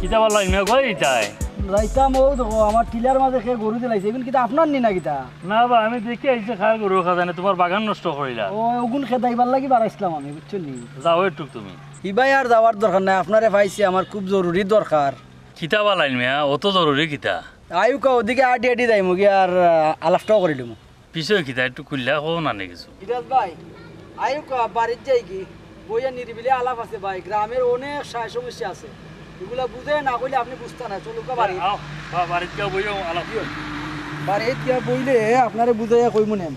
কিতা বলা ইমে কই যায় রাইতাম ও দেখো আমার টিলার মাঝে খেয়ে গরু দিলাইছে এগুন কিতা আপনার নি না কিতা না বা আমি দেখি আইছে খায় গরু খাজানে তোমার বাগান নষ্ট করিলা ও ওগুন খেদাইবার লাগি বাড়াইছিলাম আমি বুঝছো নি যাও একটু তুমি ইবাই আর যাওয়ার দরকার নাই আপনারে পাইছি আমার খুব জরুরি দরকার কিতা বলা ইমে অত জরুরি কিতা আয়ুকা ওদিকে আডি আডি যাই মুগি আর আলাপটাও করে দিমু পিছয় কিতা একটু খুললা কো না নে কিছু ইরাজ ভাই আয়ুকা বাড়ির যাই কি বইয়া নিরিবিলি আলাপ আছে ভাই গ্রামের অনেক সমস্যা আছে এগুলা বুঝে না কইলে আপনি বুঝতে না চলুকা বাড়ি আও বাড়িতে গিয়া বইও আলাপ বাড়িতে গিয়া বইলে আপনারে বুঝাইয়া কইমু নেম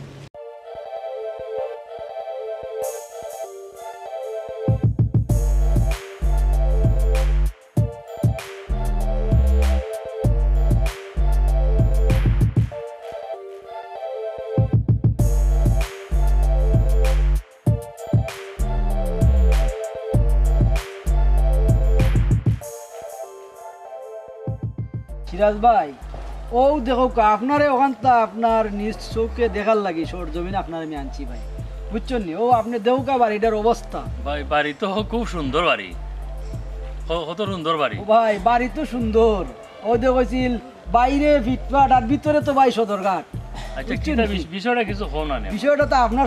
সিরাজ ভাই ও দেখো আপনারে ওখান আপনার নিজ চোখে দেখার লাগি সরজমিন আপনার আমি আনছি ভাই বুঝছেন নি ও আপনি দেউকা বাড়িটার অবস্থা ভাই বাড়ি তো খুব সুন্দর বাড়ি কত সুন্দর বাড়ি ও ভাই বাড়ি তো সুন্দর ও দেখছিল বাইরে ফিটপাট আর ভিতরে তো ভাই সদরঘাট আচ্ছা কিতা বিষয়টা কিছু হো না বিষয়টা তো আপনার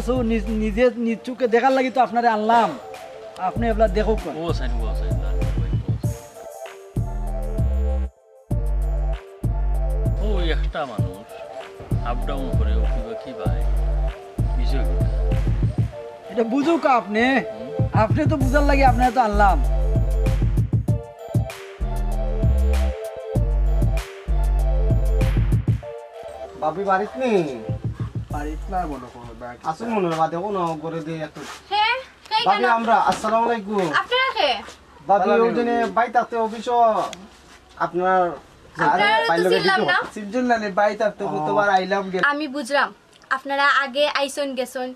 নিজে নিজ চোখে দেখার লাগি তো আপনারে আনলাম আপনি এবার দেখো ও সাইন একটা মানুষ আপ ডাউন করে কি ভাই বিষয় এটা বুঝুক আপনি আপনি তো বুঝার লাগে আপনি তো আনলাম বাপি বাড়িত নেই বাড়িত না বলো আসুন মনে হয় দেখো না করে দিয়ে একটু হ্যাঁ বাপি আমরা আসসালামু আলাইকুম আপনারা কে বাপি ওজনে বাই থাকতে অফিস আপনার আমি বুঝলাম আপনারা আগে আইসন গেছন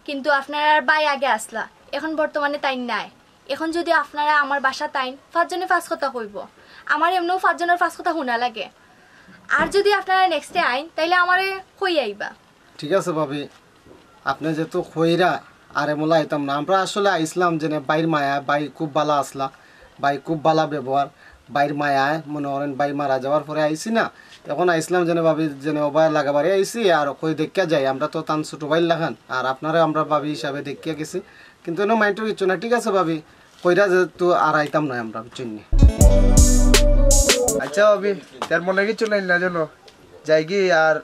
কিন্তু আপনারা বাই আগে আসলা এখন বর্তমানে তাই নাই এখন যদি আপনারা আমার বাসা তাইন 5 জনে 5 কথা কইব আমার এমনও 5 জনের 5 কথা শোনা লাগে আর যদি আপনারা নেক্সটে আইন তাইলে আমারে কই আইবা ঠিক আছে ভাবি আপনি যেহেতু কইরা আরে মোলা আইতাম না আমরা আসলে আইসলাম যে বাইর মায়া বাই খুব ভালো আসলা বাই খুব ভালো ব্যবহার বাইর মায়ায় মনে করেন বাই মারা যাওয়ার পরে আইসি না এখন আইসলাম যেন ভাবি যেন ওবাই লাগাবারে আইসি আর কই দেখিয়া যাই আমরা তো তান ছোট ভাই লাগান আর আপনারা আমরা ভাবি হিসাবে দেখিয়া গেছি কিন্তু এনে মাইন্ডের কিছু না ঠিক আছে ভাবি কইরা যেহেতু আর আইতাম না আমরা চিনি আচ্ছা ভাবি তার মনে কিছু নাই না জানো যাই কি আর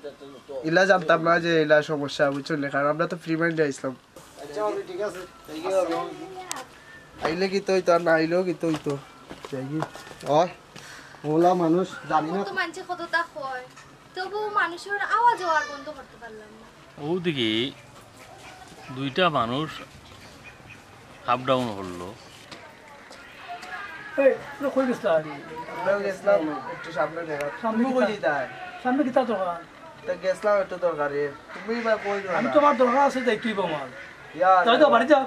ইলা জানতাম না যে ইলা সমস্যা বুঝছেন কারণ আমরা তো ফ্রি মাইন্ডে আইসলাম আচ্ছা ভাবি ঠিক আছে আইলে কি তো আর না আইলেও কি তো যাই কি ওই ওলা মানুষ জানি না তো মানছে কতটা হয় তবু মানুষের আওয়াজ আর বন্ধ করতে পারলাম না ওদিকে দুইটা মানুষ আপ ডাউন হলো এই তো কই গেছলা আমরা গেছিলাম একটু সামনে দেখা সামনে কই যাই সামনে কিতা দরকার তো গেছিলাম একটু দরকারে তুমি বা কই না আমি তোমার দরকার আছে যাই তুই বামাল ইয়ার তাই তো বাড়ি যা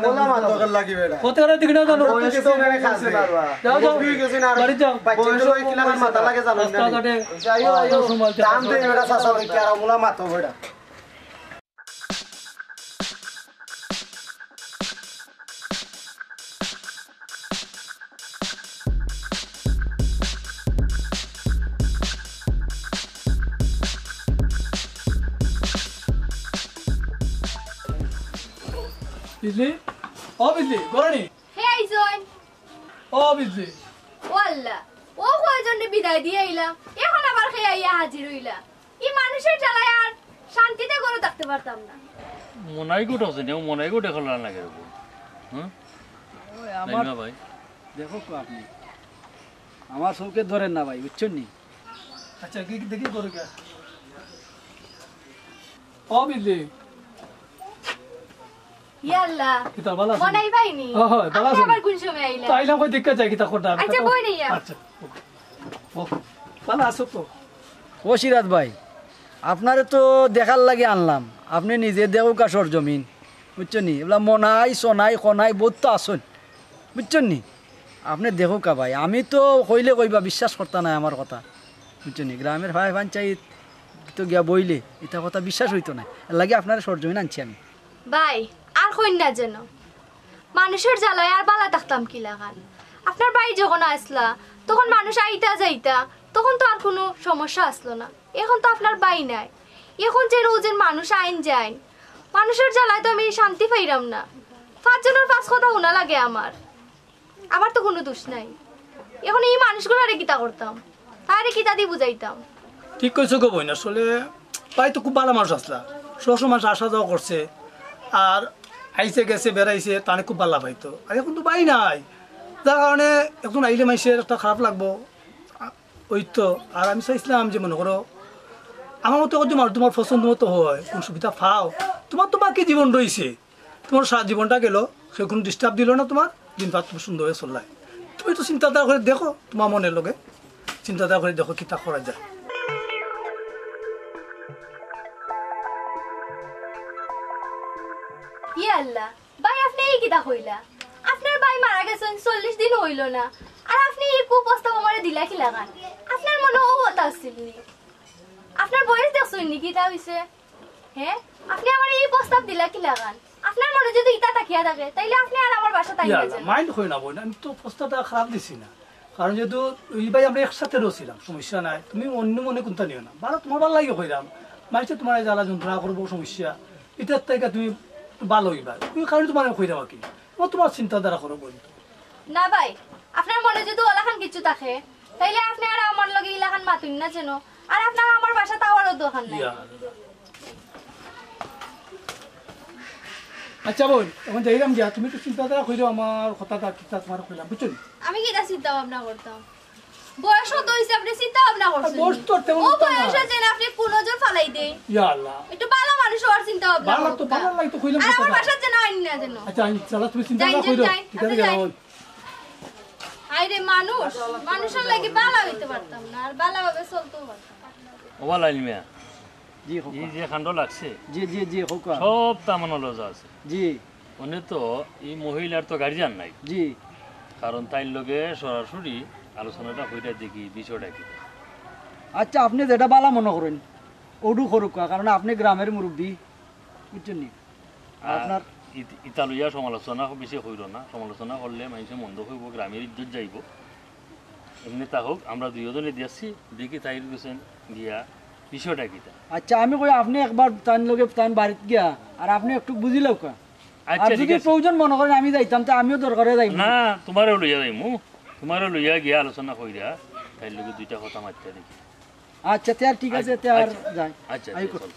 মোলা মাত দরকার লাগিবে না কত করে দিগনা জানো কিছু না খাসে যাও যাও তুই গেছিস না বাড়ি যাও বয়স হই কিলা মাথা লাগে জানো না রাস্তাঘাটে যাইও আইও দাম দে এরা সাসা হই কি আর মোলা মাত হইডা বিজলি ও বিজলি গরানি হে আইজন ও বিজলি ওয়াল্লা ও কয়জনে বিদায় দিয়ে আইলাম এখন আবার খেয়ে আইয়া হাজির হইলা এই মানুষের জ্বালায় আর শান্তিতে করে থাকতে পারতাম না মনাই গুট আছে নে মনাই গুট এখন লাগে হুম ওই আমার ভাই দেখো তো আপনি আমার চৌকে ধরেন না ভাই বুঝছেন নি আচ্ছা কি দেখি করো কে ও বিজলি ইয়াল্লা কিতা ভালো আছে মনাই পাইনি হয় ভালো আছে আবার কোন সময় আইলা তাইলা কই দেখা যায় কিতা করতে আচ্ছা বই নাই আচ্ছা ও ভালো আছো তো ও সিরাজ ভাই আপনারে তো দেখার লাগে আনলাম আপনি নিজে দেও কাশর জমিন বুঝছেন নি এগুলা মনাই সোনাই খনাই বহুত তো আসুন বুঝছেন নি আপনি দেখো কা ভাই আমি তো কইলে কইবা বিশ্বাস করতা না আমার কথা বুঝছেন নি গ্রামের ভাই পঞ্চায়েত তো গিয়া বইলে এটা কথা বিশ্বাস হইতো না এর লাগে আপনার সরজমিন আনছি আমি ভাই আর কইন না যেন মানুষের জ্বালায় আর বালা থাকতাম কি লাগান আপনার বাড়ি যখন আসলা তখন মানুষ আইতা যাইতা, তখন তো আর কোনো সমস্যা আসলো না। এখন তো আপনার বাই নাই, এখন যে রোজের মানুষ আইন যায়, মানুষের জ্বালায় তো আমি শান্তি পাইলাম না। 5 জনের 5 কথা শোনা লাগে আমার তো কোনো দোষ নাই। এখন এই মানুষগুলো আরে কিতা করতাম, তারে কিতা দিয়ে বুঝাইতাম। ঠিক কইছো গো বইন, আসলে ভাই তো খুব ভালো মানুষ আসলা, সবসময় মানুষ আসা যাওয়া করছে, আর আইসে গেছে বেড়াইছে, তাহলে খুব ভালো পাইতো। আর এখন তো বাই নাই, যার কারণে এখন আইলে মাইসের একটা খারাপ লাগবো ওই তো। আর আমি চাইছিলাম যে মনে করো আমার মতো যদি মানুষ তোমার পছন্দ মতো হয়, কোন সুবিধা পাও, তোমার তো বাকি জীবন রয়েছে, তোমার সারা জীবনটা গেল, সে কোনো ডিস্টার্ব দিল না, তোমার দিনপাত তুমি সুন্দর হয়ে চললাই। তুমি তো চিন্তাধারা করে দেখো, তোমার মনের লগে চিন্তাধারা করে দেখো কিতা করা যায়। ইয়ে আল্লাহ, ভাই আপনি এই কিতা হইলা? আপনার ভাই মারা গেছেন 40 দিন হইল না, আর আপনি এই কুপ্রস্তাব আমারে দিলা কি লাগান? আপনার মনে ও কথা আসছিল নি? আপনার বয়স দেখছই নি কিতা হইছে? হ্যাঁ, আপনি আমার এই প্রস্তাব দিলা কি লাগান? আপনার মনে যদি ইটা তাকিয়া থাকে তাইলে আপনি আর আমার বাসা তাই না যান। মাইন্ড হই না বই না, আমি তো প্রস্তাবটা খারাপ দিছি না, কারণ যেহেতু ওই ভাই আমরা একসাথে রয়েছিলাম, সমস্যা নাই, তুমি অন্য মনে কোনটা নিও না, ভালো তোমার ভালো লাগে হইলাম, মানুষে তোমার জ্বালা যন্ত্রণা করবো সমস্যা, এটার থেকে তুমি ভালো হইবা, তুমি কারণ তোমার হইলাম কি তোমার চিন্তাধারা করো বই। না ভাই, আপনার মনে যদি ওলাখান কিছু থাকে তাইলে আপনি আর আমার লগে ইলাখান মাতুন না যেন, আর আপনার আমার বাসা তাওয়ারও দোকান নাই। আচ্ছা বোন, এখন যাইলাম গিয়া, তুমি তো চিন্তাধারা কইরো আমার কথাটা কিতা তোমার কইলাম, বুঝছো? আমি কিটা চিন্তা ভাবনা করতাম? বয়স হতো হইছে, আপনি চিন্তা ভাবনা করছেন? বয়স তো তেমন ও তো না। বয়স আছে না, আপনি কোন নজর ফালাই দেই? ইয়া আল্লাহ, একটু ভালো মানুষ হওয়ার চিন্তা ভাবনা ভালো তো করতাম। ভালো লাগে তো কইলাম আর আমার কথাটা। বাসা যেন আইন না যেন। আচ্ছা চলো, তুমি চিন্তাধারা কইরো, ঠিক আছে যাও। আইরে মানুষের লাগি ভালো হইতে পারতাম না, আর ভালোভাবে চলতেও পারতাম না। ওবা লাইল মিয়া, জি এই যে খান্ড লাগছে জি জি জি হোকা সব তামানো লজা আছে। জি মনে তো এই মহিলার তো গার্জিয়ান নাই, জি। কারণ তাইর লগে সরাসরি আলোচনাটা হইটা দেখি বিষয়টা কি। আচ্ছা আপনি যেটা বালা মনে করেন ওডু করুক, কারণ আপনি গ্রামের মুরব্বী, বুঝছেন নি? আপনার ইতা লইয়া সমালোচনা বেশি হইল না, সমালোচনা করলে মানুষে মন্দ হইব, গ্রামের ইজ্জত যাইব। এমনি তা হোক, আমরা দুইজনে দিয়েছি, দেখি তাই গেছেন গিয়া বিষয়টা কিটা। আচ্ছা আমি কই আপনি একবার তান লগে তান বাড়িতে গিয়া আর আপনি একটু বুঝিলেও কা। আর আচ্ছা ঠিক যদি আছে, প্রয়োজন মনে করেন আমি যাইতাম, তা আমিও দরকারে যাইব না তোমারও লইয়া যাইমু, তোমারও লইয়া গিয়া আলোচনা কইরা তাইর লগে দুইটা কথা মারতে দেখি। আচ্ছা তে আর ঠিক আছে, তে আর যাই। আচ্ছা আই চল।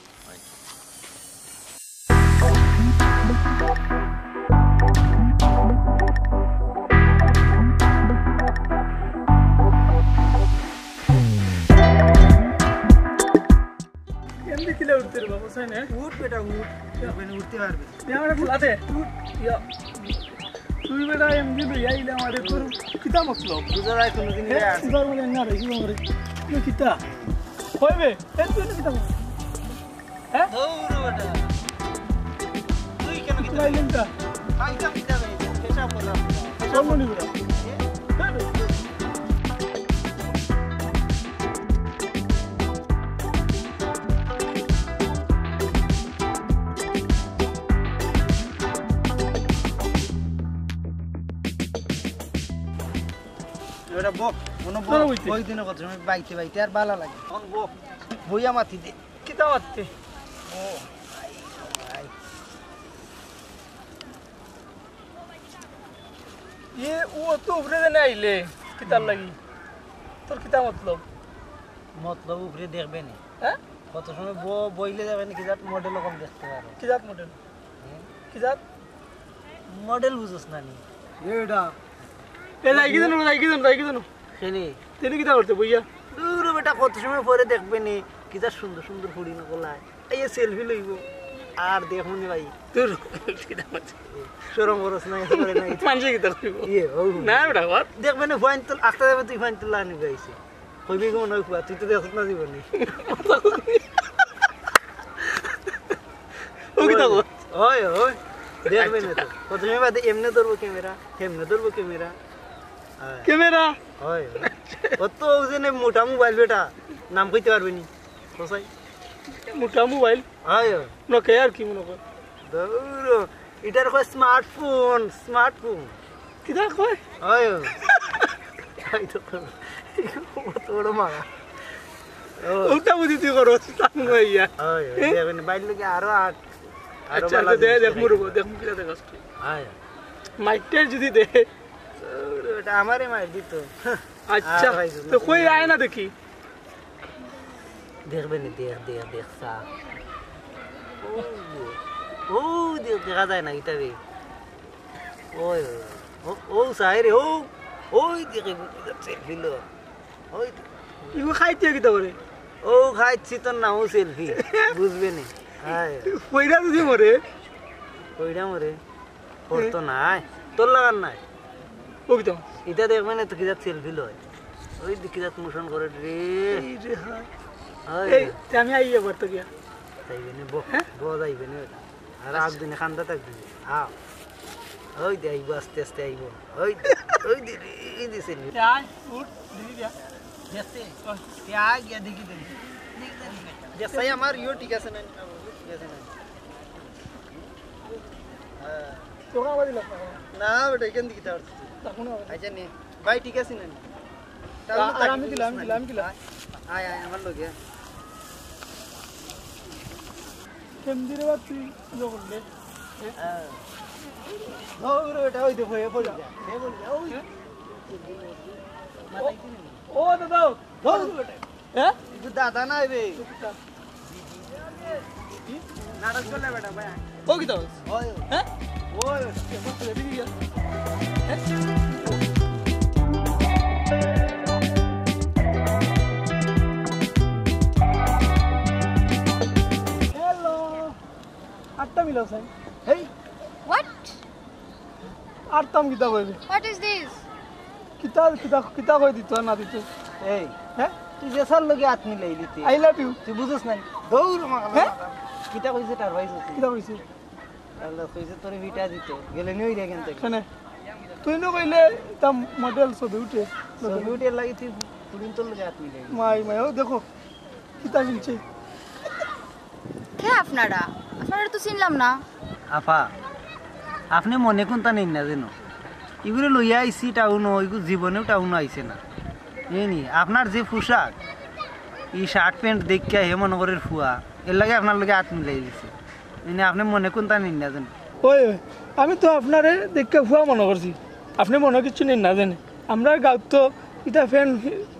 এমনি কিলা উঠতে রে বাবা, সাই না উঠ বেটা উঠ, মানে উঠতে পারবে। আমার ফুলাতে তুই বেটা এমনি লইয়া আইলে আমারে তোর কিতা মতলব? বুঝা যায় কোনোদিন সুগার বলে না রে, কি বলে তুই কিতা হইবে? এ তুই কিতা বল? হ্যাঁ দৌড় বেটা, তুই কেন কি তুই আইলেন কা আইতাম কিটা রে, পেশা বলা চল মনি বেটা। এবারে বক মনে তোরা বক, বইতে। ওই দিনের কথা আমি বাইতে বাইতে আর ভালো লাগে। এখন বক বইয়া মাতি দে। কিতা মারতে ও ভাই এ ও তো উপরে দেনে আইলে কিতার লাগি, তোর কিতা মতলব? মতলব উপরে দেখবে নি, হ্যাঁ কত সময় বইলে যাবে নাকি, যাত মডেল কম দেখতে পারো। কি জাত মডেল? কি জাত মডেল বুঝোস না নি এটা এ যাই কি জানো খেলে তেনে কিতা করতে বইয়া? দূর বেটা, কত সময় পরে দেখবে নি কি যা সুন্দর সুন্দর ফুড়ি নকলায়, এই সেলফি লইব আর দেখুন ভাই। তোর কিতা করতে সরম করস না, এসে করে নাই মানছে কিতা করব ইয়ে ও না বেটা ঘর দেখবে না ফাইন তুল আটটা যাবে, তুই ফাইন তুল আনি গাইছে কইবি গো নয় কুয়া, তুই তো দেখছ না জীবনে। ও কিতা কর ওই ওই দেখবে না তো, কত সময় বাদে এমনে ধরবো ক্যামেরা, কেমনে ধরবো ক্যামেরা। ক্যামেরা হয় অত ওজনে মোটা মোবাইল বেটা, নাম কইতে পারবে নি কোসাই। মোটা মোবাইল হয় নকে আর কি মনে কর দৌড়, এটার কয় স্মার্টফোন, স্মার্টফোন। কিতা কয়? হয় কত বড় মারা ওটা বুঝি তুই করো ইয়া বাইর লোকে আরো আট আচ্ছা দেখ মুরবো দেখ মুখিরা দেখ মাইকটার যদি দে এটা আমারে মার দিত আচ্ছা তো কই আয় না দেখি দেখবেন দেখছা ও দেখা যায় না এটা রে ওই ও সাইরে ওই দেখে সেলফি লো ওই ইগো খাইতে কি তোরে ও খাইছি তোর নাম সেলফি বুঝবে নি হায় কইরা যদি মরে কইরা মরে করতো নাই তোর লাগান নাই ও কি তো এটা দেখবেন তো কি সেলফি লয় ওই দেখি যাত মোশন করে রে এই রে হ্যাঁ হায় এই আমি আইয়া বর্ত গিয়া যাইবে নে বো যাইবে নে আর আগ দিনে খান্দা থাকবি আ ওই দে আইব আস্তে আস্তে আইব ওই দিছে নি আয় উঠ দিদি দিয়া দেখতে কে আ গিয়া দেখি দে দেখতে আমার ইও ঠিক আছে না ঠিক আছে না তোকা বাদি লাগ না বেটা এখান দিকে তার তখন আচ্ছা নে ভাই ঠিক আছে না আর আমি দিলাম আয় আমার লগে কেমদি রে বাপ তুই ইয়ে করলে ওরে এটা ওই দেখো এ পড়ে যা ওই ও দাদা ধর বেটা হ্যাঁ ಇದು ದಾದಾನ ಇವೆ ನಾಟಕ ಚೊಲ್ಲೆ ಬೇಡ ಭಯ ಹೋಗಿದ ಓಯ್ ಹಾ ಓಯ್ ಮತ್ತೆ ಬಿಡಿಯ हेलो আটটা মিলাও স্যার হেই What? আটটাম কিতা বলবে What is this? কিতা কই দিত না দিত এই হ্যাঁ তুই যেসার লগে হাত মিলাই দিতে আই লাভ ইউ তুই বুঝছ নাই দৌড় মাগলা হ্যাঁ? কিতা কইছে তার ভাই সত্যি কিতা কইছে আল্লাহ কইছে তোরে ভিটা দিত গেলে নিই রে কেন থেকে কেনে তুই ন কইলে তা মডেল ছবি উঠে ছবি উঠে লাগি তুই পুরিন তোর লগে হাত মিলাই মাই ও দেখো কিতা কিনছে কে আপনারা তো চিনলাম না আফা আপনি মনে কোনটা নেই না জানো এগুলো লইয়া আইসি টাউন এগুলো জীবনেও টাউন আইছে না নি আপনার যে পোশাক এই শার্ট প্যান্ট দেখিয়া হে মনে করে ফুয়া এর লাগে আপনার লগে হাত মিলাই দিছে এনে আপনি মনে কোনটা নেই না জানো ওই আমি তো আপনারে দেখে ভুয়া মনে করছি আপনি মনে কিছু নেই না জানে আমরা গাঁত তো ইটা ফ্যান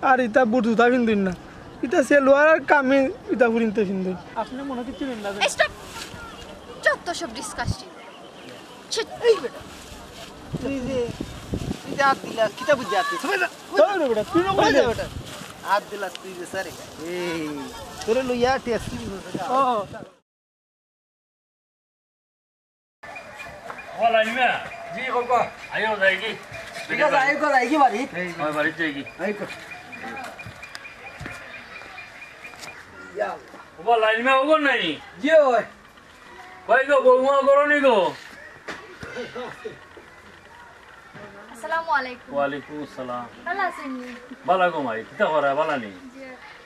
আর ইটা বুট জুতা পিন্ধুন না ইটা সেলোয়ার আর কামি ইটা ফুরিনতে পিন্ধুন আপনি মনে কিছু নেই না জানে স্টপ যত সব ডিসকাস্টিং এই বেটা তুই যে হাত দিলা কিতা বুঝি হাত দিস তোরে বেটা তুই না কইলে বেটা হাত দিলা তুই যে সারে এই তোরে লইয়া টেস্টি ও বলা নিমা জি কবা আইও যাইকি ঠিক আছে আই কর আইকি বাড়ি ওই বাড়ি যাইকি আই কর ইয়া বলা নিমা ওগো নাই জি ওই কই গো বৌমা করো নি গো আসসালামু আলাইকুম ওয়ালাইকুম আসসালাম ভালো আছেন বালা গো মাই কিতা করা বালা নি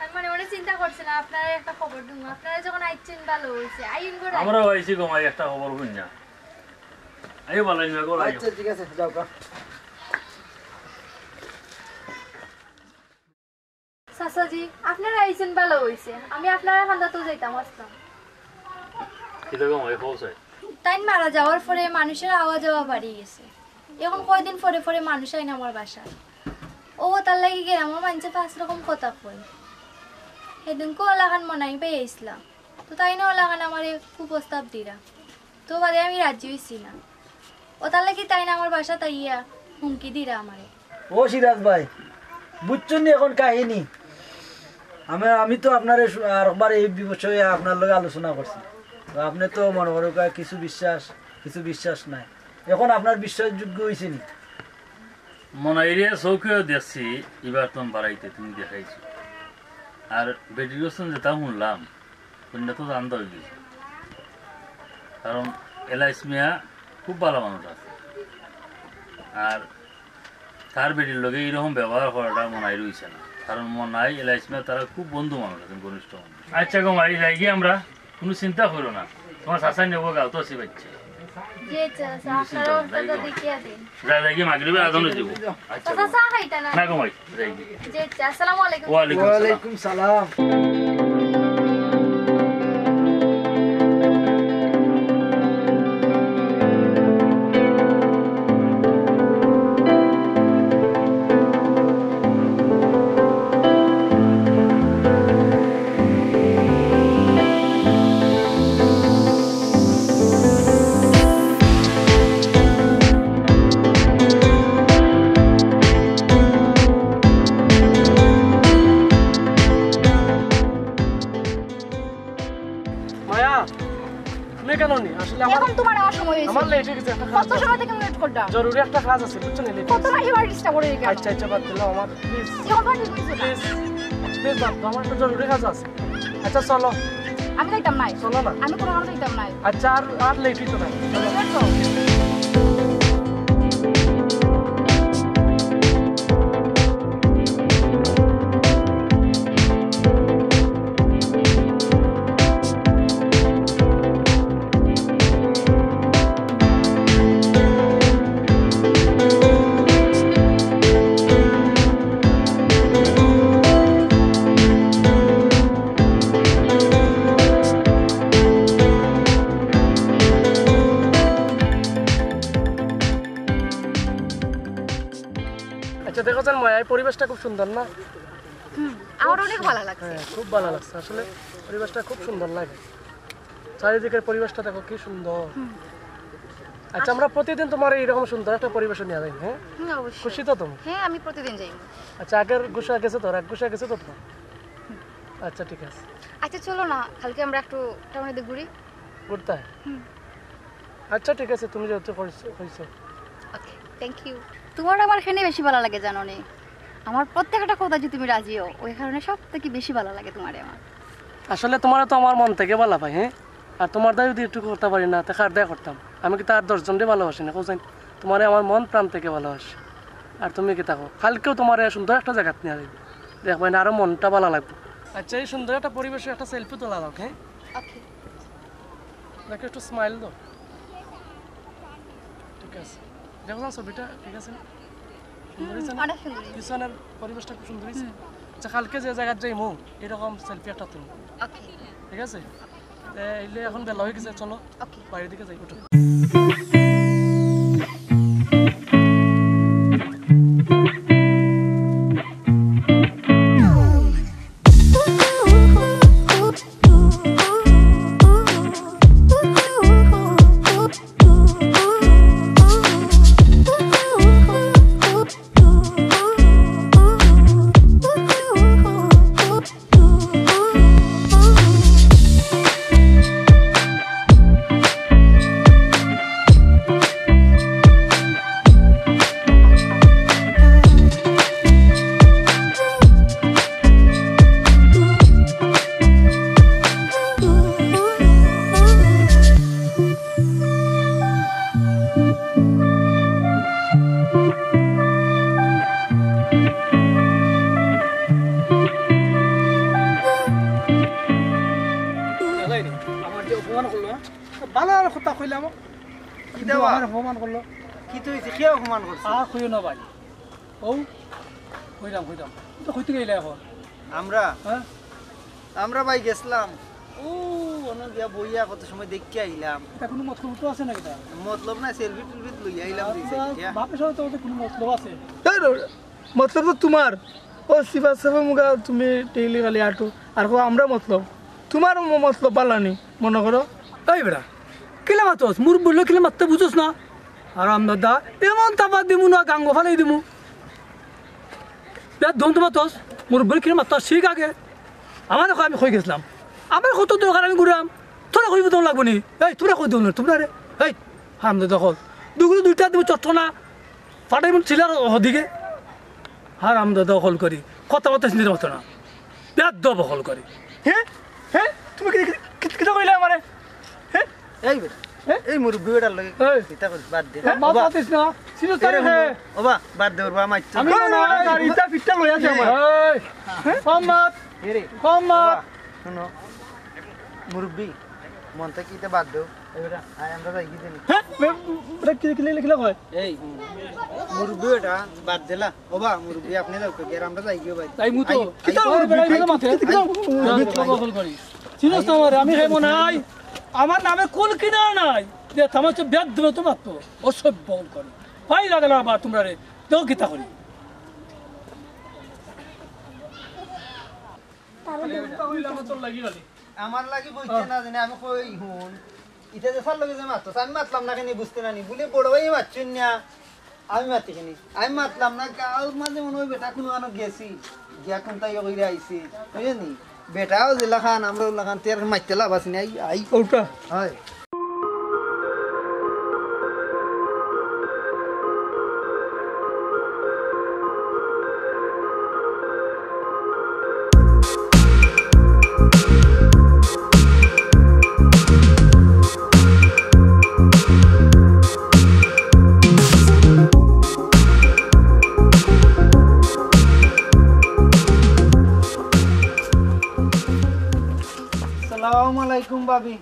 আমি মানে অনেক চিন্তা করছিলাম আপনারা একটা খবর দিন আপনারা যখন আইছেন ভালো হইছে আইন করে আমরা আইছি গো মাই একটা খবর হই না আইও বালা নিমা গো আইও আচ্ছা ঠিক আছে যাও কা সাসাজি আপনারা আইছেন ভালো হইছে আমি আপনারা খান্দা তো যাইতাম আসতাম কিতা গো মাই পৌঁছাই তাই মারা যাওয়ার পরে মানুষের আওয়াজ যাওয়া বাড়ি গেছে এখন কয়দিন পরে পরে মানুষ আইন আমার বাসায় ও তার লাগি গেলে আমার মানুষে 5 রকম কথা কই সেদিন কো লাগান মনাই পেয়ে আইসলাম তো তাই না লাগান আমার কুপ্রস্তাব দিরা তো বাদে আমি রাজি হইছি না ও তার লাগি তাই না আমার বাসা তাইয়া হুমকি দিরা আমারে ও সিরাজ ভাই বুঝছেন নি এখন কাহিনী আমি তো আপনার আরেকবার এই বিষয়ে আপনার লগে আলোচনা করছি তো আপনি তো মনে করো কিছু বিশ্বাস নাই এখন আপনার বিশ্বাসযোগ্য হয়েছে নি মনাইরে চৌকিও দেখছি এবার তুমি বাড়াইতে তুমি দেখাইছো আর বেডিগোসন যেটা শুনলাম শুনলে তো জানতে হয়ে গেছে কারণ এলাইস মিয়া খুব ভালো মানুষ আছে আর তার বেটির লগে এইরকম ব্যবহার করাটা মনাই রয়েছে না কারণ মনাই এলাইস মিয়া তারা খুব বন্ধু মানুষ আছেন ঘনিষ্ঠ মানুষ আচ্ছা গো মারি যাই গিয়ে আমরা কোনো চিন্তা করো না তোমার শাসাই নেবো গাও তো আসি বাচ্চা জি চাচা আপনারা ওটা দেখিয়া দিন যাই যাই কি মাগরিবের আজান হয়ে যাব আচ্ছা চাচা চা খাইতা না না কমাই যাই জি চাচা আসসালামু আলাইকুম ওয়ালাইকুম সালাম মায়া তুমি কেন নি আসলে এখন তোমার আমার সময় হইছে আমার লেট হয়ে গেছে একটা কাজ কত সময় থেকে ওয়েট করলাম জরুরি একটা কাজ আছে বুঝছো না কত মাস এবার ডিস্টার্ব করে গেল আচ্ছা আচ্ছা বাদ দিলাম আমার প্লিজ এখন বাড়ি কইছো প্লিজ প্লিজ বাদ দাও, আমার একটা জরুরি কাজ আছে আচ্ছা চলো আমি যাইতাম নাই চলো না আমি কোনো কারণে যাইতাম নাই আচ্ছা আর লেট হইতো না চলো। আচ্ছা দেখো জান মায়া এই পরিবেশটা খুব সুন্দর না আমার অনেক ভালো লাগছে হ্যাঁ খুব ভালো লাগছে আসলে পরিবেশটা খুব সুন্দর লাগে চারিদিকের পরিবেশটা দেখো কি সুন্দর আচ্ছা আমরা প্রতিদিন তোমার এইরকম সুন্দর একটা পরিবেশ নিয়ে যাই হ্যাঁ অবশ্যই খুশি তো তুমি হ্যাঁ আমি প্রতিদিন যাই আচ্ছা আগের গুছা গেছে তো এক গুছা গেছে তো তোমার আচ্ছা ঠিক আছে আচ্ছা চলো না কালকে আমরা একটু টাউনে দিকে ঘুরি ঘুরতে হয়? আচ্ছা ঠিক আছে তুমি যেহেতু কইছো ওকে থ্যাংক ইউ তোমার আমার এখানে বেশি ভালো লাগে জানো নি আমার প্রত্যেকটা কথা যে তুমি রাজিও ওই কারণে সব থেকে বেশি ভালো লাগে তোমারে আমার আসলে তোমার তো আমার মন থেকে ভালো পাই হ্যাঁ আর তোমার দায় যদি একটু করতে পারি না তা কার দেয়া করতাম আমি কি তার 10 জনকে ভালোবাসি না কোথায় তোমারে আমার মন প্রাণ থেকে ভালোবাসি আর তুমি কি থাকো কালকেও তোমার সুন্দর একটা জায়গা নিয়ে আসবে দেখবেন আরো মনটা ভালো লাগবে আচ্ছা এই সুন্দর একটা পরিবেশে একটা সেলফি তোলা দাও হ্যাঁ ওকে দেখো একটু স্মাইল দাও ঠিক আছে দেখো না ছবিটা ঠিক আছে না সুন্দর হয়েছে না অনেক সুন্দর পিছনের পরিবেশটা খুব সুন্দর হয়েছে আচ্ছা কালকে যে জায়গায় যাইমু এরকম সেলফি একটা তুলব ওকে ঠিক আছে এইলে এখন বেলা হয়ে গেছে চলো ওকে বাইরের দিকে যাই উঠো অপমান করলো ভালো আর কথা কইলাম কি দেওয়া আমার অপমান করলো কি তো হইছে কে অপমান করছে আর কইও না ভাই ও কইলাম তো কইতে গেলে এখন আমরা হ্যাঁ আমরা ভাই গেছিলাম ও অনেক দিয়া বইয়া কত সময় দেখতে আইলাম এটা কোনো মতলব তো আছে নাকি তা মতলব না সেলফি টুলফি লই আইলাম দিছে বাপের সাথে তো ওদের কোনো মতলব আছে মতলব তো তোমার ও সিফা সাফা মুগা তুমি ডেইলি খালি আটো আর আমরা মতলব তোমার মতলব পালানি মনে করো এই বেড়া কিলে মাতস মুর বললো কিলে মারতে বুঝোস না আর আমদাদা এমন তাপা দিমু না গাঙ্গ ফালাই দিমু ধন তোমার তস মুর বলে কিলে মারতে শিখ আগে আমার দেখো আমি কই গেছিলাম আমার কত দরকার আমি ঘুরাম তোরা কইব তো লাগবো নি এই তোরা কই দিল তোমরা রে এই আমদাদা কল দুগুলো দুইটা দিব চট্ট না ফাটাই ছিল হদিকে আর আমদাদা কল করি কথা কথা চিন্তা মতো না বেদ দব কল করি হ্যাঁ হ্যাঁ তুমি কিটা কইলা আমারে হ্যাঁ এই বেটা এই মুরব্বি বেটার লাগে এই। এটা কর বাদ দে মা পাতিস না সিনো তারে হে ওবা বাদ দে ওরবা মাইতো আমি মনে হয় আর ইটা ফিটটা লই আছে আমার এই কম মাত এরে কম মাত শুনো মুরব্বি মন থেকে ইটা বাদ দেও হ্যাঁ কিলা কয় এই মুরব্বি এটা বাদ দিলা ওবা মুরব্বি আপনি যাও কে আমরা যাই গিয়ে ভাই তাই মুতো কিতা মাথা চিনোস না আমারে আমি হেমো নাই আমার নামে কুল কিনা নাই যে তোমার তো ব্যাগ দিল তো মাত্র অসভ্য করে ভাই লাগলা বা তোমরা রে তো কিতা করি আমার লাগি বুঝতে না জানি আমি কই হুন ইতে যে সার লগে যে মাত্র আমি মাতলাম না কেন বুঝতে না নি বলে বড় ভাই মারছেন না আমি মাতি কেন আমি মাতলাম না কাল মাঝে মনে হয় বেটা কোনো আনো গেছি গিয়া কোন তাই কইরা আইছি বুঝেনি বেটাও জিলা খান আমরা উল্লা খান তের মারতে লাভ আছে না আই ওটা হয় আসসালামু আলাইকুম ভাবি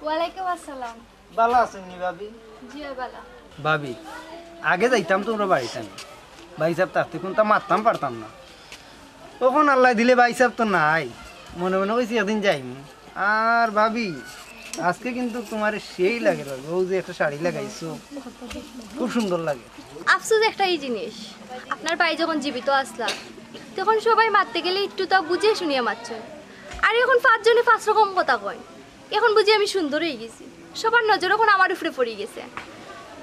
ওয়ালাইকুম আসসালাম। ভালো আছেন নি ভাবি জি বালা। ভাবি আগে যাইতাম তোমরা বাড়িতে ভাই সাহেব তার তখন তা মারতাম পারতাম না তখন আল্লাহ দিলে ভাই সাহেব তো নাই মনে মনে কইছি একদিন যাইম আর ভাবি আজকে কিন্তু তোমার সেই লাগে ও যে একটা শাড়ি লাগাইছো খুব সুন্দর লাগে। আফসোস একটাই জিনিস, আপনার ভাই যখন জীবিত আসলা তখন সবাই মারতে গেলে একটু তা বুঝিয়ে শুনিয়ে মারছে, আর এখন 5 জনে 5 রকম কথা কয়। এখন বুঝি আমি সুন্দর হয়ে গেছি, সবার নজর এখন আমার উপরে পড়ে গেছে,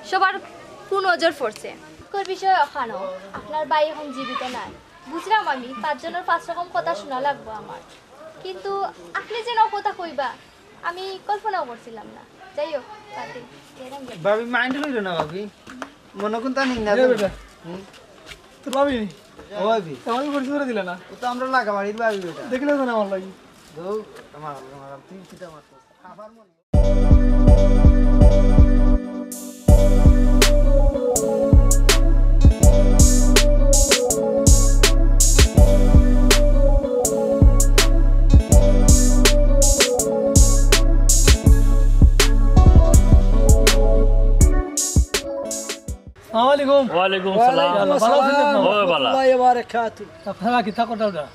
সবার নজর পড়ছে। বিষয় ওখানো আপনার ভাই এখন জীবিত নাই, বুঝলাম আমি 5 জনের 5 রকম কথা শোনা লাগবো আমার, কিন্তু আপনি যেন কথা কইবা আমি কল্পনাও করছিলাম না। যাই হোক ভাবি মাইন্ড লইল না ভাবি মনে কোন তা নিন না তো ভাবি ও ভাবি আমি পরিচয় করে দিলা না ও তো আমরা লাগা বাড়ির ভাবি বেটা দেখলে তো না আমার লাগি দৌ আমার তুই কিটা মারছ খাবার মনে আসসালামু আলাইকুম। ওয়ালাইকুম সালাম। ওই বালা। আপনারা কিতা কথা ওটা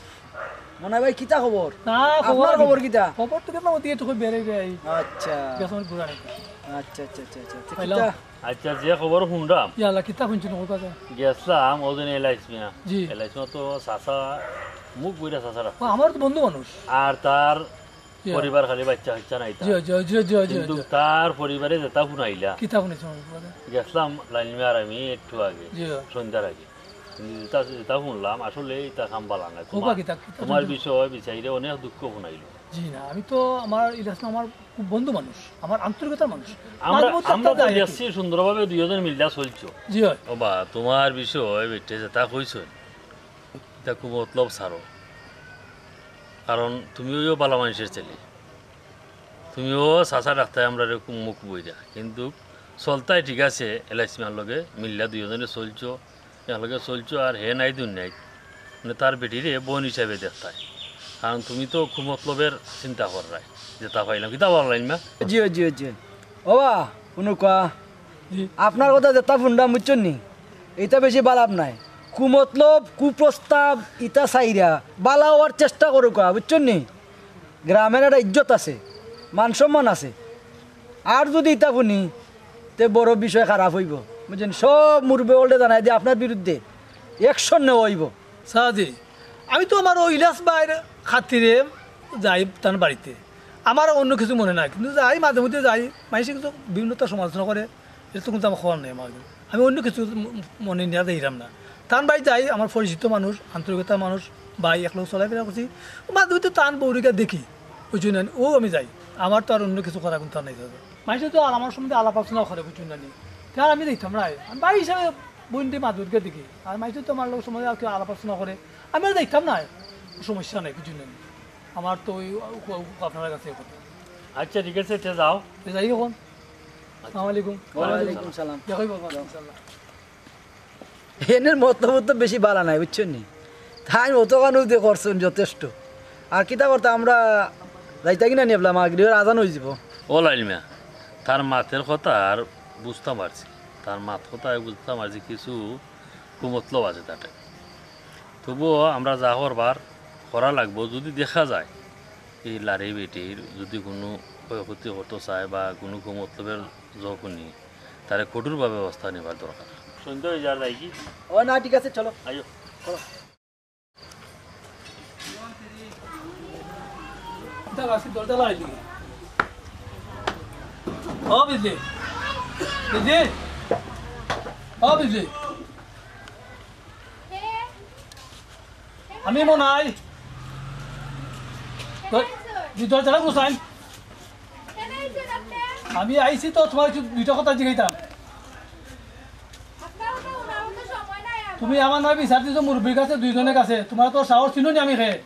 মনে ভাই কিতা খবর? না আপনার খবর কিতা? খবর তো কেন দিয়ে তো বেরে যাই আচ্ছা গেছন ঘুরা নাই আচ্ছা আচ্ছা আচ্ছা আচ্ছা হ্যালো। কিতা? আচ্ছা যে খবর শুনলাম ইয়ালা কিতা শুনছেন কথা গেছলাম ওদিন এলাইসমিয়া জি। এলাইসমা তো চাচা মুখ বইরা চাচা রাখ আমার তো বন্ধু মানুষ আর তার পরিবার খালি বাচ্চা হচ্ছে না জি জি জি জি জি কিন্তু তার পরিবারে যেটা শুনাইলা কিতা শুনেছেন গেছলাম লাইনমি আর আমি একটু আগে জি সন্ধ্যার আগে কিন্তু যেটা শুনলাম আসলে এটা কাম বালা নাই ওবা কিতা তোমার বিষয় বিচাইরে অনেক দুঃখ শুনাইলো। জি না আমি তো আমার ইলাসনা আমার খুব বন্ধু মানুষ, আমার আন্তরিকতার মানুষ। আমরা তো দেখছি সুন্দরভাবে দুইজন মিল্লা চলছো। জি হয় ও বা তোমার বিষয় বেটে যেটা কইছ এটা খুব মতলব ছাড়ো, কারণ তুমিও ভালো মানুষের ছেলে, তুমিও চাচা ডাক্তার আমরা এরকম মুখ বইরা, কিন্তু চলতাই ঠিক আছে এলাইসমার লগে মিল্লা দুইজনে চলছো একে চলছো আর হে নাই দুনিয়ায় মানে তার বেটিরে বোন হিসাবে দেখতায়, কারণ তুমি তো খুব মতলবের চিন্তা করাই যেটা পাইলাম কিতা বললাম না। জি জি জি ওবা কোনো কোয়া আপনার কথা যেটা ফুন্ডা মুচ্ছন নি এটা বেশি বালাপ নাই, কুমতলব কুপ্রস্তাব ইটা চাইরা বালা হওয়ার চেষ্টা করো কোয়া বুঝছেন নি। গ্রামের একটা ইজ্জত আছে, মান সম্মান আছে, আর যদি ইটা শুনি তে বড় বিষয় খারাপ হইব বুঝছেন। সব মুরবে ওল্ডে জানাই দিয়ে আপনার বিরুদ্ধে অ্যাকশন নেওয়া হইব। সাদি আমি তো আমার ওই ইলাস ভাইয়ের খাতিরে যাই তার বাড়িতে, আমার অন্য কিছু মনে নাই, কিন্তু যাই মাঝে মধ্যে যাই মানুষ কিন্তু বিভিন্নতা সমালোচনা করে, এটা তো কিন্তু আমার খবর নেই। আমার আমি অন্য কিছু মনে নেওয়া দিলাম না, তান ভাই যাই আমার পরিচিত মানুষ আন্তরিকতার মানুষ ভাই একলোক চলাফেরা করছি, মাঝে মধ্যে টান বৌরিকা দেখি ওই জন্য ও আমি যাই, আমার তো আর অন্য কিছু করা কিন্তু নাই। মানুষের তো আমার সম্বন্ধে আলাপ আলোচনাও করে বুঝুন না তার আমি দেখতাম রায় আমি ভাই হিসাবে বইনটি মাধুরকে দেখি, আর মানুষের তো আমার লোক সম্বন্ধে আর কেউ আলাপ আলোচনা করে আমি আর দেখতাম না, সমস্যা নেই বুঝুন না আমার তো ওই আপনার কাছে কথা। আচ্ছা ঠিক আছে যাও যাই এখন। আসসালামু আলাইকুম। ওয়ালাইকুম সালাম। দেখাই বাবা ইনশাআল্লাহ। এনের মতলব তো বেশি বালা নাই বুঝছেন নি, তাই অত কানুক দিয়ে করছেন যথেষ্ট। আর কিতা করতে আমরা যাইতা কিনা নিবলাম আগ্রহের আজান হয়ে যাব। ও লাইলমিয়া তার মাথের কথা আর বুঝতে পারছি, তার মাথ কথায় বুঝতে পারছি কিছু কুমতলব আছে তাতে। তবুও আমরা যা করবার করা লাগবো, যদি দেখা যায় এই লারি বেটির যদি কোনো ক্ষয়ক্ষতি করতে চায় বা কোনো কুমতলবের যখনই তারে কঠোরভাবে ব্যবস্থা নেবার দরকার। সন্ধ্যা হয়ে যাওয়ার যায় কি? ও না ঠিক আছে চলো আইও দরজা লাগাই দিকে। ও বিজলি, বিজলি, ও বিজলি, আমি মনে হয় দরজাটা বুঝাই। আমি আইছি তো তোমার দুইটা কথা জিজ্ঞাইতাম। তুমি আমার নয় বিচার দিছো মুরব্বীর কাছে, দুইজনের কাছে, তোমার তো সাহস ছিল নি আমি খেয়ে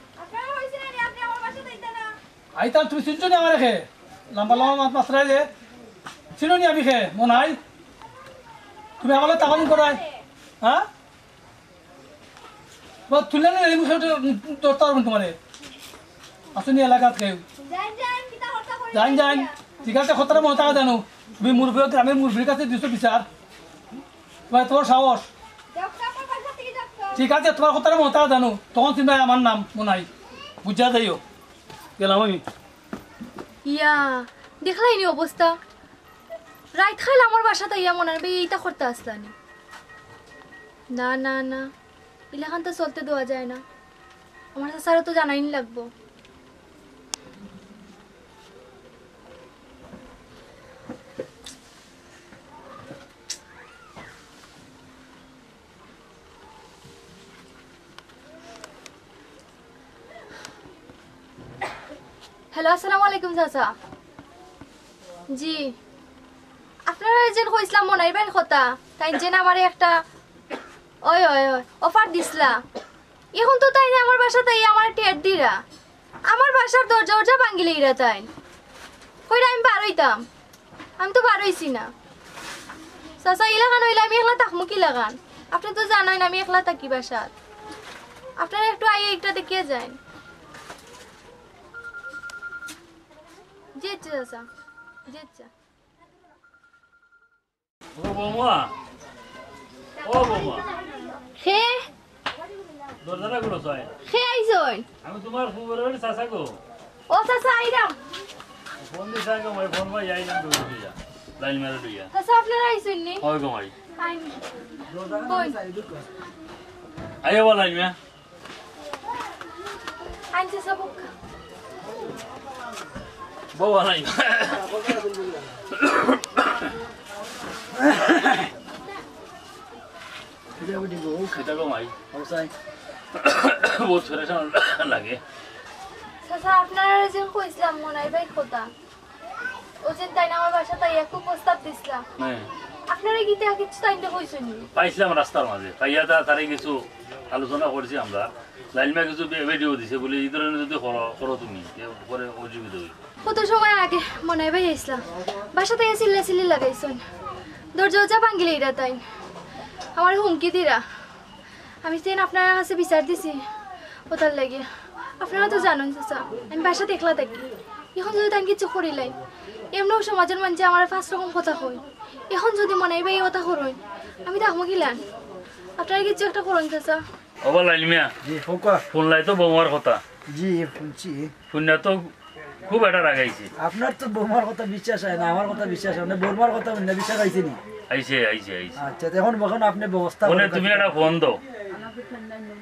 আইতাম। তুমি চিনছো নি আমার খেয়ে লম্বা লম্বা মাছ মাছরাই যে ছিল নি আমি খেয়ে মনে হয়। তুমি আমার তাকানি করাই, হ্যাঁ তুলে নি ধরতে পারবেন তোমারে। আসুনি এলাকাত খেয়ে জান জান ঠিক আছে, খতরা মতো জানো তুমি মুরব্বী গ্রামের মুরব্বীর কাছে দিছো বিচার, তোমার সাহস ঠিক আছে। তোমার খতরা মতো জানো, তখন তুমি আমার নাম মনে হয় বুঝা যাইও। গেলাম আমি। ইয়া দেখলাই নি অবস্থা, রাইত খাইলে আমার বাসাতে ইয়া মনে হবে এইটা করতে আসলানি। না না না, ইলাখান তো চলতে দেওয়া যায় না, আমার স্যারও তো জানাই লাগবো। হ্যালো, আসসালামু আলাইকুম চাচা। জি, আপনারা যে কইছিলাম মনাই ভাইয়ের কথা, তাই যে আমার একটা ওই ওই ওই অফার দিছিলা। এখন তো তাই আমার বাসা তাই আমার টেট দিরা, আমার বাসার দরজা দরজা ভাঙ্গিলে ইরা তাই কইরা আমি বার হইতাম, আমি তো বার হইছি না। চাচা ইলাকান হইলে আমি একলা থাকবো কি লাগান? আপনি তো জানেন আমি একলা থাকি বাসাত, আপনারা একটু আইয়ে একটা দেখিয়ে যান। জি চাচা, জি চাচা। ও বৌমা, ও বৌমা, হে দরজাটা গুলো চাই। হে আইছই? আমি তোমার খবরের চাচা গো। ও চাচা আইরাম। ফোন দিছা গো, মই ফোন পাই আইলাম তো দিয়া লাইন মেরে দিয়া। চাচা আপনারা আইছই নি? ওই গো মাই আইন কই আইও বল লাইন মে আইন চাচা বক্কা বউ লাইন এটা গো মাই অবসাই বহুত পরেশান লাগে। চাচা আপনারা যে কইছিলাম মনাই ভাই কথা, ও যে তাই না আমার বাসা তাই একটু প্রস্তাব দিছিলাম, হ্যাঁ আপনারা কি তা কিছু তাইতে কইছেন নি? পাইছিলাম রাস্তার মাঝে, পাইয়া তারে কিছু আলোচনা করছি আমরা। লাইনমা কিছু ভিডিও দিছে বলে এই ধরনের যদি করো তুমি পরে অজীবিত হই। কত সময় আগে মনাই ভাই আইছিলাম, বাসা থেকে চিল্লা চিল্লি লাগাইছেন, দরজা দরজা ভাঙ্গিলে এরা তাই আমার হুমকি দিরা। আমি সেন আপনার কাছে বিচার দিছি ওটার লাগে। আপনারা তো জানেন চাচা আমি বাসা দেখলা থাকি, এখন যদি তাই কিছু করিলাই এমনিও সমাজের মানুষ আমার 5 রকম কথা কই, এখন যদি মনে ভাই কথা করুন আমি থাকবো কিলান? আপনারা কিছু একটা করুন চাচা। ওবা লাইনমিয়া জি হোকা শুনলাই তো বৌমার কথা। জি শুনছি। শুনে তো খুব এটা রাগাইছি। আপনার তো বৌমার কথা বিশ্বাস হয় না, আমার কথা বিশ্বাস হয় না, বৌমার কথা না বিশ্বাস হয়েছে নি? আইছে আইছে আইছে। আচ্ছা এখন এখন আপনি ব্যবস্থা মনে তুমি একটা ফোন দাও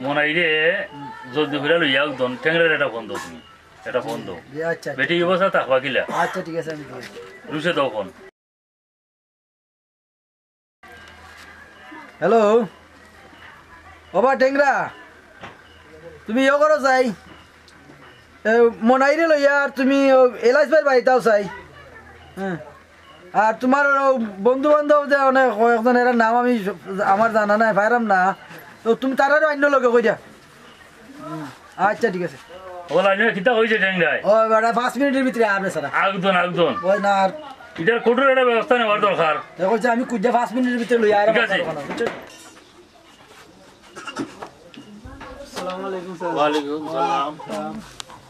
মনাই রে, যদি ফিরা লইয়া একদম ঠেংরের একটা ফোন দাও, তুমি একটা ফোন দাও। আচ্ছা বেটি অবস্থা থাকবা কিলা। আচ্ছা ঠিক আছে আমি দিই। রুশে দাও ফোন। হ্যালো বাবা টেংরা, তুমি ইয়ে করো চাই মনাইরে লইয়া আর তুমি এলাইস ভাই বাড়িটাও চাই। হ্যাঁ আর তোমার বন্ধু বান্ধব যে অনেক কয়েকজন এর নাম আমি আমার জানা নাই পাইরাম না, তো তুমি তারারও অন্য লগে কই দিয়া। আচ্ছা ঠিক আছে। ও লাইনে কিতা হইছে ঠেংরাই? ও বেটা 5 মিনিটের ভিতরে আসবে স্যার। একদম একদম ওই না আর এটার কঠোর একটা ব্যবস্থা নেওয়ার দরকার। দেখো যে আমি কুজা 5 মিনিটের ভিতরে লইয়া আর ঠিক আছে। আসসালামু আলাইকুম স্যার। ওয়ালাইকুম সালাম।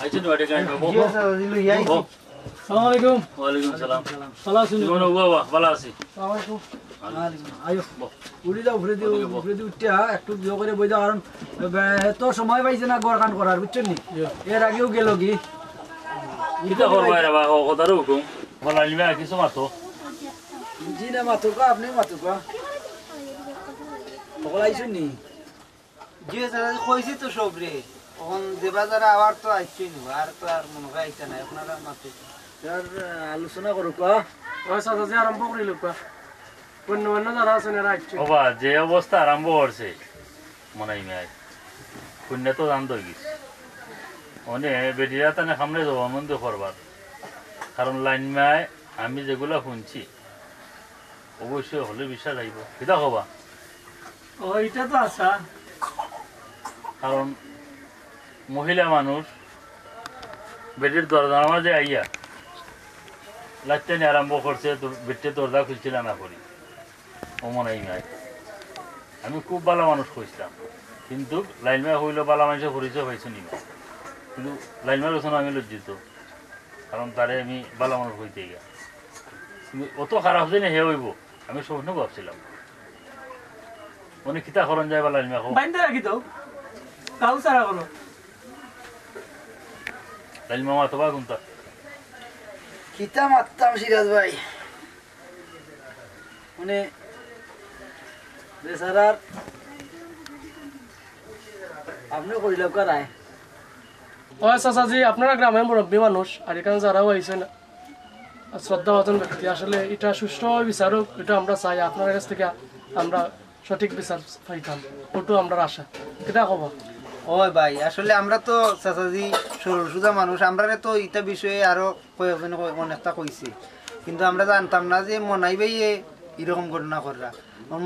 আইছে তো বাড়ি গাই বাবু। জি স্যার লইয়া আইছি। আসসালামু আলাইকুম। ওয়ালাইকুম সালাম। ভালো আছেন? জীবন বাবা ভালো আছি। আসসালামু আলাইকুম। আয়ো উড়ি যাও ঘুরে দিও উঠতে একটু বিয়ে করে বই যাও, কারণ তো সময় পাইছে না গড় কান করার, বুঝছেন নি? এর আগেও গেল কি কিতা করবা রে বাবা কথার হুকুম বলা নিবে কিছু মাতো জি না মাতুকা, আপনি মাতুকা সকল আইসুন নি? জি স্যার কইছি তো সব রে, এখন দেবা যারা আবার তো আইছি নি, আর তো আর মনে হয় আইতা না, এখন আর মাতে স্যার আলোচনা করো কা। ওই সাথে আরম্ভ করিল কা অন্য অন্য যারা আছেন এরা আইছে। বাবা যে অবস্থা আরম্ভ করছে মনে হয় পুণ্য তো জান তো গেছে অনে বেটিরা তানে সামনে যাব আনন্দ করবার, কারণ লাইন মায় আমি যেগুলা শুনছি অবশ্যই হলে বিশ্বাস আইব কিতা হবা। ওইটা তো আশা। কারণ মহিলা মানুষ বেটির দরজার মাঝে আইয়া লাইটানি আরম্ভ করছে, বেটে দরজা খুলছিল না করি ও মনে হয় আমি খুব ভালো মানুষ খুঁজতাম, কিন্তু লাইনমা হইল ভালো মানুষের পরিচয় হয়েছে নি, কিন্তু লাইনমার পেছনে আমি লজ্জিত, কারণ তারে আমি ভালো মানুষ হইতে গিয়া কিন্তু অত খারাপ যে হে হইব আমি স্বপ্ন ভাবছিলাম। অনেক খিতা করণ যায় বা লাইনমা বাইন্দা রাখি তো কাউ সারা করো লাইনমা মাতবা কোনটা কিতা মারতাম সিরাজ ভাই, মানে বেচারার আপনি কইল কারায়। ওই চাচাজি আপনারা গ্রামের মুরব্বী মানুষ, আর এখানে যারাও আইছেন শ্রদ্ধাভাজন ব্যক্তি, আসলে এটা সুষ্ঠু বিচারক, এটা আমরা চাই আপনার কাছ থেকে আমরা সঠিক বিচার পাইতাম, ওটু আমরা আশা। কেটা কব? ওই ভাই আসলে আমরা তো চাচাজি সরল সুজা মানুষ, আমরা তো ইটা বিষয়ে আরো কয়েকজনে অনেকটা কইছি, কিন্তু আমরা জানতাম না যে মনাই ভাই এরকম ঘটনা করা।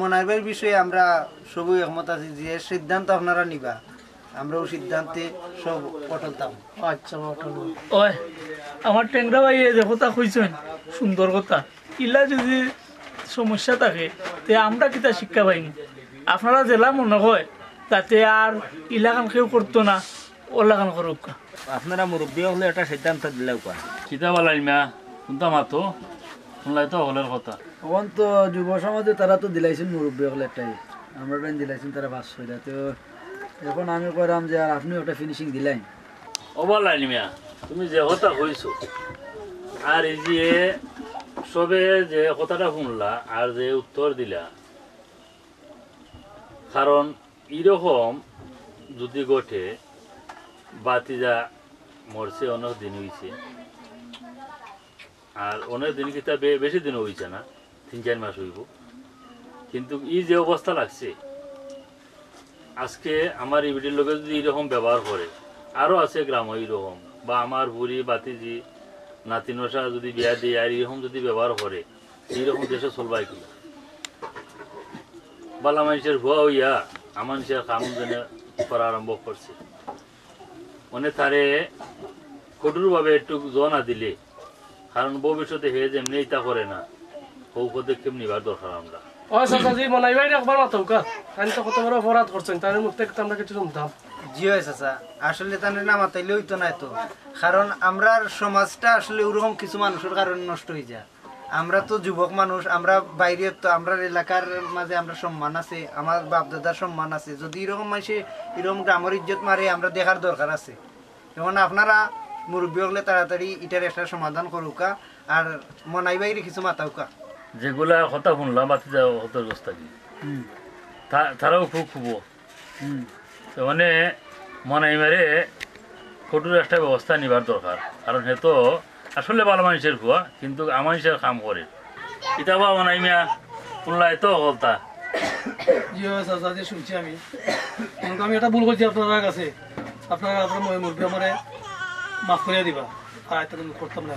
মনাই ভাইয়ের বিষয়ে আমরা সবই একমত আছি যে সিদ্ধান্ত আপনারা নিবা, আমরাও সিদ্ধান্তে সব অটলতাম। আচ্ছা ওই আমার ট্যাংরা ভাই যে কথা কইছেন সুন্দর কথা, ইলা যদি সমস্যা থাকে তে আমরা কিতা শিক্ষা পাইনি, আপনারা জেলা মনে হয় যাতে আর ইলাকান কেউ করতো না ওলাকান করুক। আপনারা মুরব্বী হলে একটা সিদ্ধান্ত দিলেও কয় কিতা বা লাইনমা কোনটা মাতো শুনলাই তো হলের কথা। তখন তো যুব সমাজে তারা তো দিলাইছেন মুরব্বী হলে একটাই, আমরা দিলাইছেন তারা 500 তো এখন আমি কইরাম যে আর আপনি একটা ফিনিশিং দিলেন। ওবা লাইনমা তুমি যে কথা কইছো আর এই যে সবে যে কথাটা শুনলা আর যে উত্তর দিলা, কারণ এরকম যদি ঘটে বাতিজা মরছে অনেক দিন হয়েছে, আর অনেক দিন কিতা বেশি দিন হয়েছে না, 3-4 মাস হইব, কিন্তু এই যে অবস্থা লাগছে আজকে আমার এই বিটির লোকে যদি এরকম ব্যবহার করে, আরও আছে গ্রাম এইরকম, বা আমার বুড়ি বাতিজি নাতিনসা যদি বিয়া দিয়ে আর এরকম যদি ব্যবহার করে, এইরকম দেশে চলবাই কি বালা মানুষের ভুয়া হইয়া আমার মানুষের কাম যেন করা আরম্ভ করছে, মানে তারে কঠোরভাবে একটু জনা দিলে, কারণ ভবিষ্যতে হে যেমনি ইটা করে না ও পদক্ষেপ নিবার দরকার আমরা। ওই চাচাজি মনাই ভাই একবার মাতাও কা, আমি তো কত বড় অপরাধ করছেন তার মুখতে আমরা কিছু শুনতাম। জি হয় চাচা, আসলে তাদের না মাতাইলে হইতো না তো, কারণ আমরা সমাজটা আসলে ওরকম কিছু মানুষের কারণে নষ্ট হয়ে যায়। আমরা তো যুবক মানুষ, আমরা বাইরে তো আমরা এলাকার মাঝে আমরা সম্মান আছে, আমার বাপ দাদার সম্মান আছে, যদি এরকম মানুষে এরকম গ্রামের ইজ্জত মারে আমরা দেখার দরকার আছে। যেমন আপনারা মুরব্বী হলে তাড়াতাড়ি এটার একটা সমাধান করুকা, আর মনাই বাইরে কিছু মাতাউকা। যেগুলা কথা শুনলাম বাতি যাও হতগ্রস্ত কি তারাও খুব খুব মানে মনাই মারে কঠোর একটা ব্যবস্থা নিবার দরকার, কারণ হে তো আসলে ভালো মানুষের ভুয়া, কিন্তু আমানুষের কাম করে এটা বা মনাই মিয়া শুনলাই তো হলতা। জি চাচাজি শুনছি আমি, আমি এটা ভুল করছি আপনার কাছে, আপনারা আপনার মুরব্বী আমার মাফ করে দিবা, আর এটা করতাম না।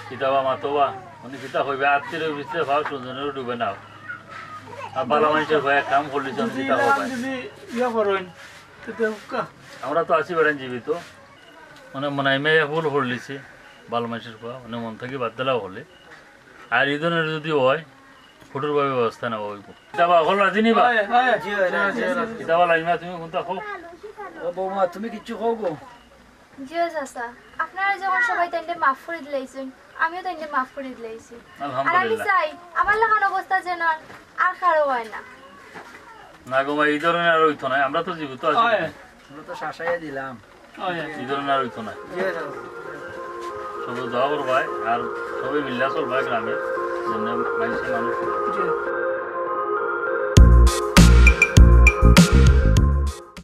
কিতাবা মাতোবা মানে কিতা হইবে আত্মীয় ভিতরে ভাব সুজনেরও ডুবে নাও, আর ভালো মানুষের ভয়ে কাম করলিছ কিতা হবে। আমরা তো আছি বেড়ান জীবিত, মানে মনাই মেয়ে ভুল করলিছে ভালো মানুষের ভয়, মানে মন থেকে বাদ দিলাও হলে, আর এই ধরনের যদি হয় কঠোরভাবে ব্যবস্থা নেওয়া হইব। কিতাবা হল রাজি নিবা, কিতাবা লাইনমা তুমি কোনটা খাও? ও বৌমা তুমি কিচ্ছু খাও গো? জিও চাচা আপনারা যখন সবাই তাইলে মাফ করে দিলাইছেন আমিও তাইলে মাফ করে দিলাইছি আর আমি আলহামদুলিল্লাহ চাই আমার লাগান অবস্থা যেন আর কারো হয় না না গো ভাই এই ধরনের আর হইতো না আমরা তো জীবিত আছি আমরা তো শাসাইয়া দিলাম এই ধরনের আর হইতো না শুধু দোয়া করবাই আর সবাই মিল্লা চলবাই গ্রামের জন্য মানুষের মানুষ